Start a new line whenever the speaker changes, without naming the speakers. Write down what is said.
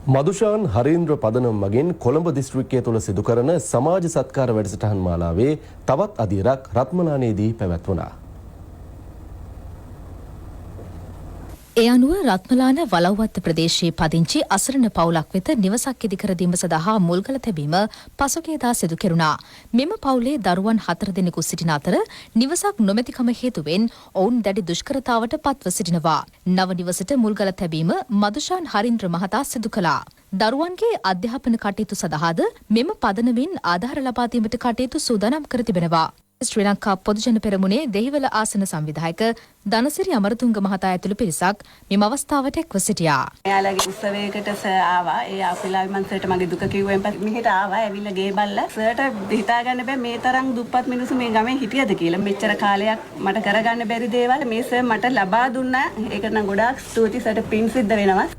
මදුෂාන් හරීන්ද්‍ර පදනම් මගින් කොළඹ දිස්ත්‍රික්කය තුළ සිදු කරන සමාජ සත්කාර වැඩසටහන් මාලාවේ තවත් අදියරක් රත්මලානේදී පැවැත්වුණා.
ඒ අනුව රත්මලාන වලව්වත්ත ප්‍රදේශයේ පදිංචි අසරණ පවුලක් වෙත නිවසක් ඉදිකර දීම සඳහා මුල්ගල තැබීම පසුගියදා සිදු කෙරුණා. මෙම පවුලේ දරුවන් 4 දෙනෙකු සිටින අතර නිවසක් නොමැතිකම හේතුවෙන් ඔවුන් දැඩි දුෂ්කරතාවට පත්ව සිටිනවා. නව නිවසට මුල්ගල තැබීම මදුෂාන් හරින්ද්‍ර මහතා සිදු කළා. දරුවන්ගේ අධ්‍යාපන කටයුතු සඳහාද මෙම පදනමින් ආධාර ලබා දීමට කටයුතු සූදානම් කර තිබෙනවා. ශ්‍රී ලංකා පොදුජන පෙරමුණේ දෙහිවල ආසන සංවිධායක ධනසිරි අමරතුංග මහතා ඇතුළු පිරිසක් මෙම අවස්ථාවට එක්ව සිටියා.
එයාලගේ උත්සවයකට සර් ආවා. ඒ ආපිලාවි මං සර්ට මගේ දුක කිව්වෙන් පස්සේ මෙහෙට ආවා. ඇවිල්ලා ගේ බල්ලා සර්ට හිතා ගන්න බෑ මේ තරම් දුප්පත් මිනිස්සු මේ ගමේ හිටියද කියලා. මෙච්චර කාලයක් මට කරගන්න බැරි දේවල් මේ සර් මට ලබා දුන්නා. ඒක නම් ගොඩාක් ස්තුතියි සර්ට පින් සිද්ධ වෙනවා.